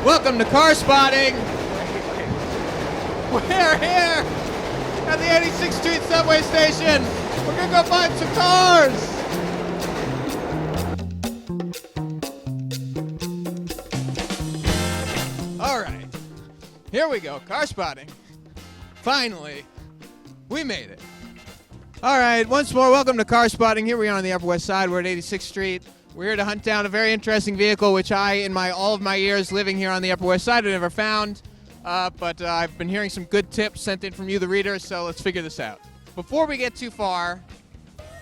Welcome to Carspotting. We're here at the 86th Street subway station. We're gonna go find some cars. All right, here we go, Carspotting. Finally, we made it. All right, once more, welcome to Carspotting. Here we are on the Upper West Side. We're at 86th Street. We're here to hunt down a very interesting vehicle, which I, in all of my years living here on the Upper West Side, have never found. But I've been hearing some good tips sent in from you, the readers, so let's figure this out. Before we get too far,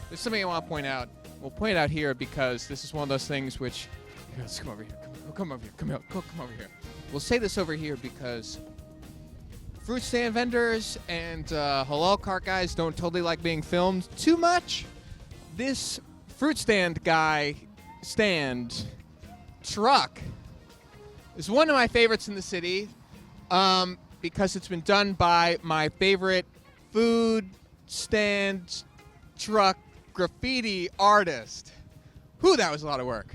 there's something I want to point out. We'll point it out here because this is one of those things which... Here, let's come over here. Come over here. Come over here. We'll say this over here because fruit stand vendors and halal cart guys don't totally like being filmed too much. This fruit stand guy... truck is one of my favorites in the city because it's been done by my favorite food stand truck graffiti artist. Whew, that was a lot of work.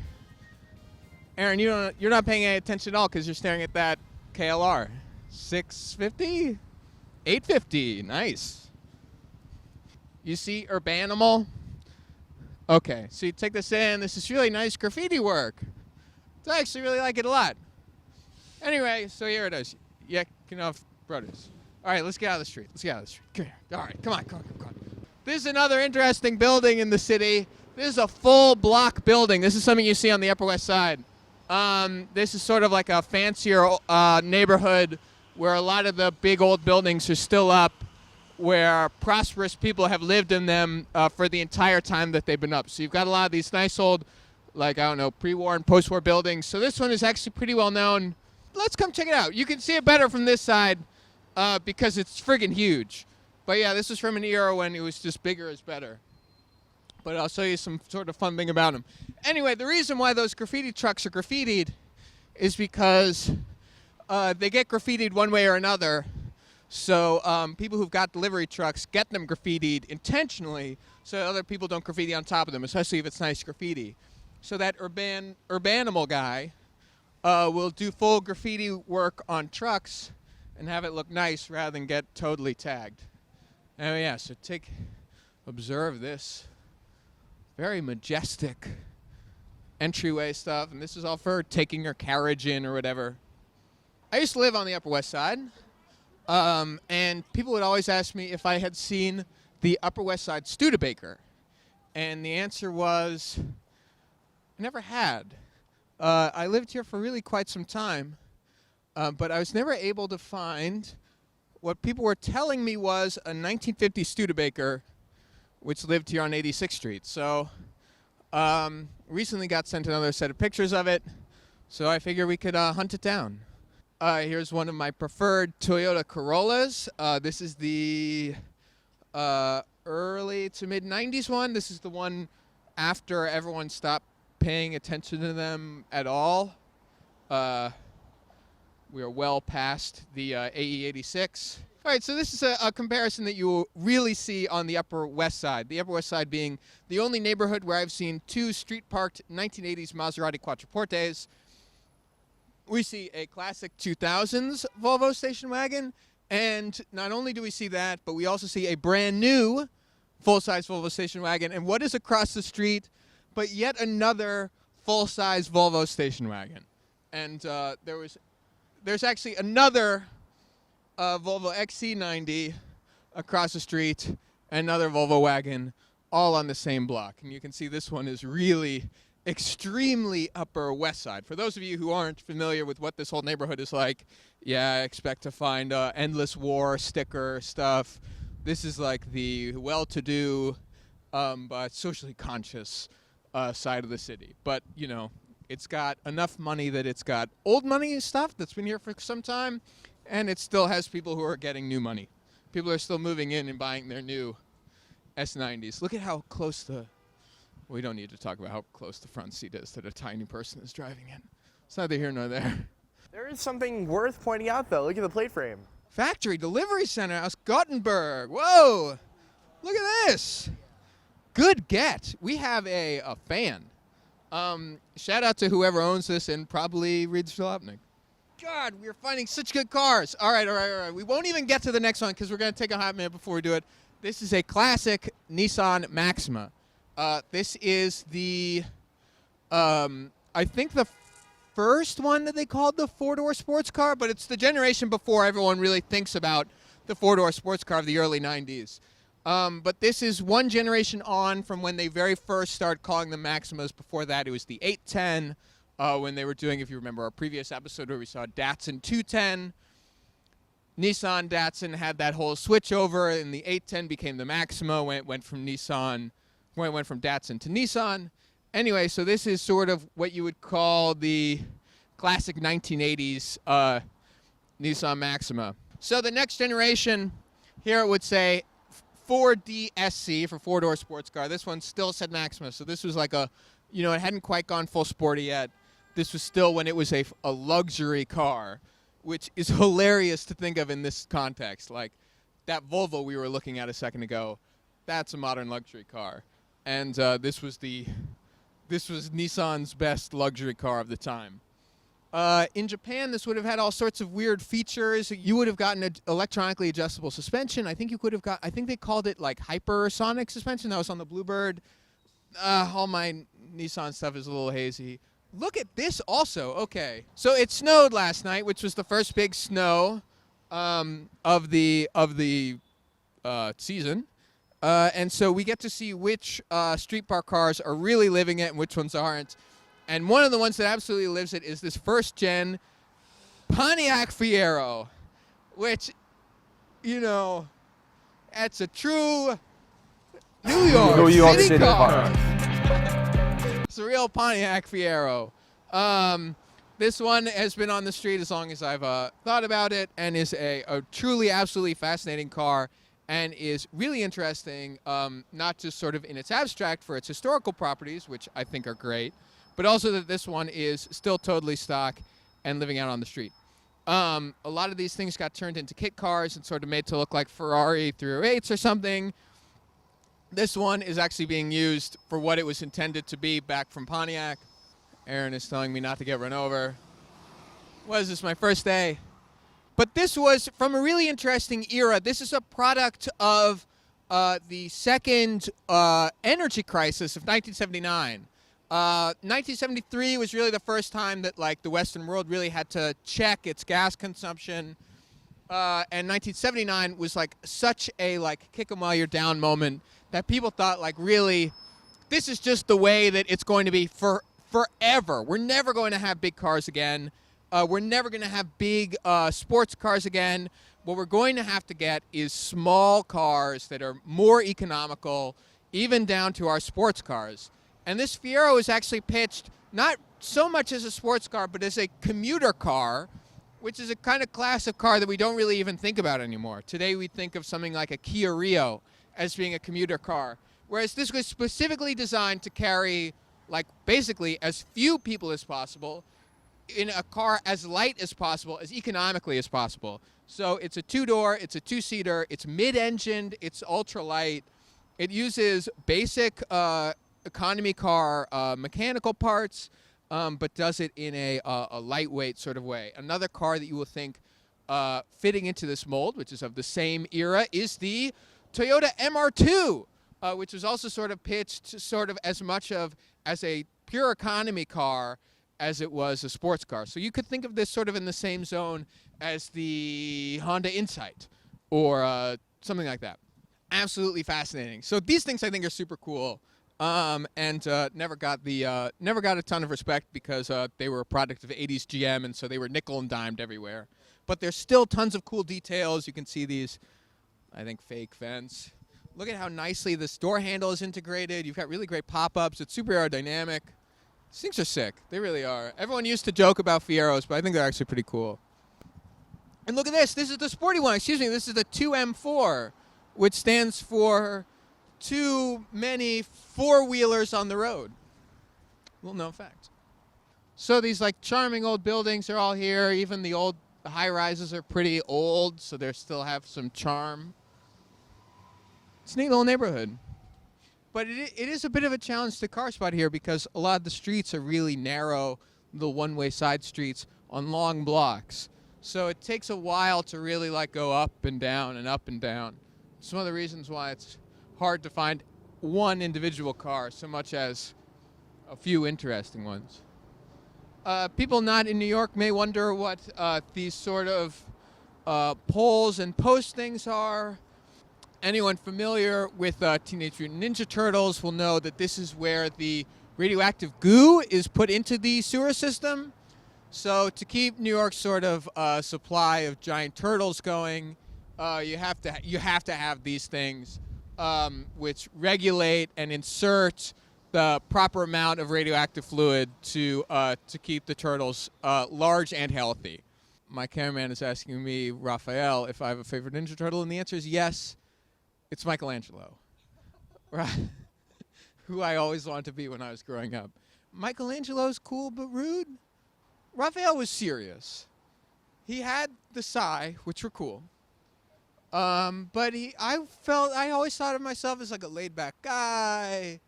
Aaron, you're not paying any attention at all because you're staring at that KLR. 650? 850, nice. You see Urbanimal? Okay, so you take this in. This is really nice graffiti work. I actually really like it a lot. Anyway, so here it is. Yakimov Brothers. All right, let's get out of the street. Come here. All right, come on. This is another interesting building in the city. This is a full block building. This is something you see on the Upper West Side. This is sort of like a fancier neighborhood where a lot of the big old buildings are still up, where prosperous people have lived in them for the entire time that they've been up. So you've got a lot of these nice old, pre-war and post-war buildings. So this one is actually pretty well known. Let's come check it out. You can see it better from this side because it's friggin' huge. But yeah, this was from an era when it was just bigger is better. But I'll show you some sort of fun thing about them. Anyway, the reason why those graffiti trucks are graffitied is because they get graffitied one way or another. So people who've got delivery trucks get them graffitied intentionally so other people don't graffiti on top of them, especially if it's nice graffiti. So that Urbanimal guy will do full graffiti work on trucks and have it look nice rather than get totally tagged. Oh yeah, so observe this very majestic entryway stuff, and this is all for taking your carriage in or whatever. I used to live on the Upper West Side. And people would always ask me if I had seen the Upper West Side Studebaker. And the answer was, I never had. I lived here for really quite some time, but I was never able to find what people were telling me was a 1950 Studebaker, which lived here on 86th Street. So recently got sent another set of pictures of it, so I figured we could hunt it down. Here's one of my preferred Toyota Corollas. This is the early to mid-90s one. This is the one after everyone stopped paying attention to them at all. We are well past the AE86. All right, so this is a comparison that you will really see on the Upper West Side. The Upper West Side being the only neighborhood where I've seen two street-parked 1980s Maserati Quattroportes. We see a classic 2000s Volvo station wagon, and not only do we see that, but we also see a brand new full-size Volvo station wagon. And what is across the street but yet another full-size Volvo station wagon? And there's actually another Volvo XC90 across the street, another Volvo wagon, all on the same block. And you can see this one is really extremely Upper West Side. For those of you who aren't familiar with what this whole neighborhood is like, yeah, I expect to find endless war sticker stuff. This is like the well-to-do but socially conscious side of the city. But, you know, it's got enough money that it's got old money stuff that's been here for some time, and it still has people who are getting new money. People are still moving in and buying their new S90s. Look at how close we don't need to talk about how close the front seat is that a tiny person is driving in. It's neither here nor there. There is something worth pointing out, though. Look at the plate frame. Factory Delivery Center, House Gothenburg. Whoa! Look at this. Good get. We have a fan. Shout out to whoever owns this and probably reads Jalopnik. God, we're finding such good cars. All right. We won't even get to the next one because we're going to take a hot minute before we do it. This is a classic Nissan Maxima. This is the, I think the first one that they called the four-door sports car, but it's the generation before everyone really thinks about the four-door sports car of the early 90s. But this is one generation on from when they very first started calling them Maximas. Before that, it was the 810, when they were doing, if you remember our previous episode where we saw Datsun 210. Nissan Datsun had that whole switch over, and the 810 became the Maxima, went from Datsun to Nissan. Anyway, so this is sort of what you would call the classic 1980s Nissan Maxima. So the next generation, here it would say 4DSC for four-door sports car. This one still said Maxima, so this was like it hadn't quite gone full sporty yet. This was still when it was a luxury car, which is hilarious to think of in this context. Like that Volvo we were looking at a second ago, that's a modern luxury car. And this was Nissan's best luxury car of the time. In Japan, this would have had all sorts of weird features. You would have gotten an electronically adjustable suspension. I think they called it like hypersonic suspension. That was on the Bluebird. All my Nissan stuff is a little hazy. Look at this also. Okay. So it snowed last night, which was the first big snow of the season. And so we get to see which street park cars are really living it and which ones aren't. And one of the ones that absolutely lives it is this first-gen Pontiac Fiero, which, that's a true New York City car. It's a real Pontiac Fiero. This one has been on the street as long as I've thought about it, and is a truly, absolutely fascinating car, and is really interesting, not just sort of in its abstract for its historical properties, which I think are great, but also that this one is still totally stock and living out on the street. A lot of these things got turned into kit cars and sort of made to look like Ferrari 308s or something. This one is actually being used for what it was intended to be back from Pontiac. Aaron is telling me not to get run over. What is this, my first day? But this was from a really interesting era. This is a product of the second energy crisis of 1979. 1973 was really the first time that the Western world really had to check its gas consumption. And 1979 was such a kick 'em while you're down moment that people thought really this is just the way that it's going to be forever. We're never going to have big cars again. We're never going to have big sports cars again. What we're going to have to get is small cars that are more economical, even down to our sports cars. And this Fiero is actually pitched not so much as a sports car, but as a commuter car, which is a kind of class of car that we don't really even think about anymore. Today we think of something like a Kia Rio as being a commuter car, whereas this was specifically designed to carry basically as few people as possible in a car as light as possible, as economically as possible. So it's a two-door, it's a two-seater, it's mid-engined, it's ultra-light. It uses basic economy car mechanical parts, but does it in a lightweight sort of way. Another car that you will think fitting into this mold, which is of the same era, is the Toyota MR2, which was also sort of pitched sort of as much as a pure economy car as it was a sports car. So you could think of this sort of in the same zone as the Honda Insight or something like that. Absolutely fascinating. So these things I think are super cool, and never got a ton of respect because they were a product of 80s GM, and so they were nickel and dimed everywhere. But there's still tons of cool details. You can see these, I think, fake vents. Look at how nicely this door handle is integrated. You've got really great pop-ups. It's super aerodynamic. These things are sick. They really are. Everyone used to joke about Fieros, but I think they're actually pretty cool. And look at this. This is the sporty one. Excuse me. This is the 2M4, which stands for too many four-wheelers on the road. Little known fact. So these charming old buildings are all here. Even the high-rises are pretty old, so they still have some charm. It's a neat little neighborhood. But it is a bit of a challenge to Carspot here because a lot of the streets are really narrow, little one-way side streets. on long blocks. So it takes a while to really like go up and down and up and down. It's one of the reasons why it's hard to find one individual car so much as a few interesting ones. People not in New York may wonder what these sort of poles and post things are. Anyone familiar with Teenage Mutant Ninja Turtles will know that this is where the radioactive goo is put into the sewer system. So to keep New York's sort of supply of giant turtles going, you have to have these things which regulate and insert the proper amount of radioactive fluid to keep the turtles large and healthy. My cameraman is asking me, Raphael, if I have a favorite Ninja Turtle, and the answer is yes. It's Michelangelo, right? Who I always wanted to be when I was growing up. Michelangelo's cool but rude. Raphael was serious. He had the sai, which were cool. But I always thought of myself as like a laid-back guy.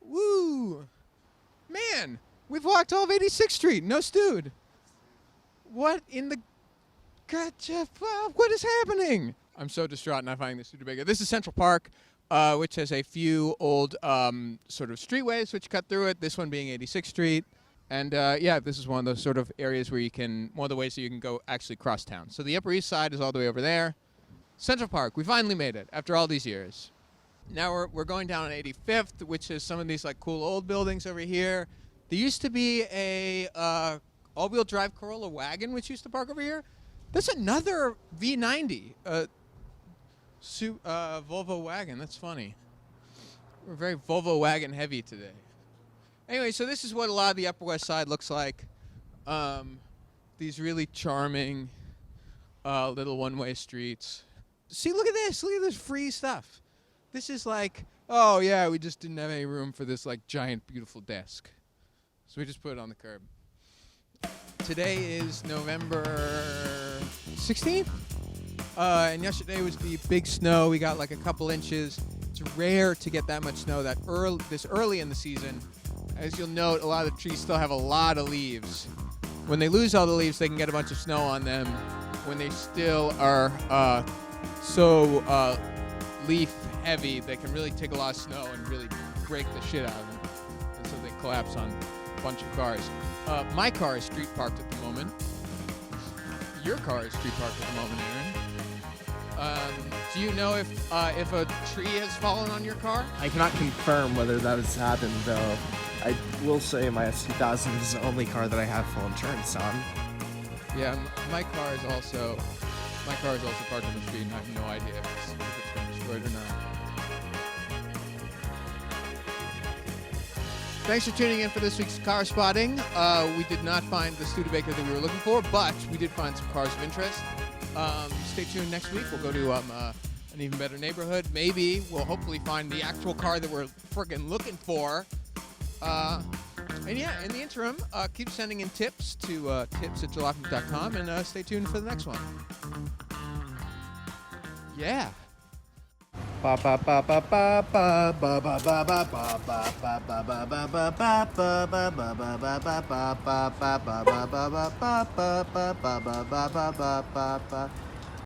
Woo! Man, we've walked all of 86th Street. No stewed. What in the... Gotcha. What is happening? I'm so distraught not finding the Studebaker. This is Central Park, which has a few old sort of streetways which cut through it, this one being 86th Street. And yeah, this is one of those sort of areas where one of the ways that you can go actually cross town. So the Upper East Side is all the way over there. Central Park, we finally made it after all these years. Now we're going down on 85th, which is some of these like cool old buildings over here. There used to be a all-wheel drive Corolla wagon which used to park over here. That's another V90, Volvo wagon. That's funny. We're very Volvo wagon heavy today. Anyway, so this is what a lot of the Upper West Side looks like. These really charming little one-way streets. See, look at this free stuff. This is like, oh yeah, we just didn't have any room for this like giant beautiful desk. So we just put it on the curb. Today is November 16th. And yesterday was the big snow. We got like a couple inches. It's rare to get that much snow this early in the season. As you'll note, a lot of the trees still have a lot of leaves. When they lose all the leaves, they can get a bunch of snow on them. When they still are so leaf heavy, they can really take a lot of snow and really break the shit out of them. And so they collapse on a bunch of cars. My car is street parked at the moment. Your car is street parked at the moment, Aaron. Do you know if a tree has fallen on your car? I cannot confirm whether that has happened, though. I will say my S2000 is the only car that I have full insurance on. Yeah, my car is also parked on the street, and I have no idea if it's been destroyed or not. Thanks for tuning in for this week's Carspotting. We did not find the Studebaker that we were looking for, but we did find some cars of interest. Stay tuned next week. We'll go to an even better neighborhood. Maybe we'll hopefully find the actual car that we're freaking looking for. And yeah, in the interim, keep sending in tips to tips@jalopnik.com, and stay tuned for the next one. Yeah.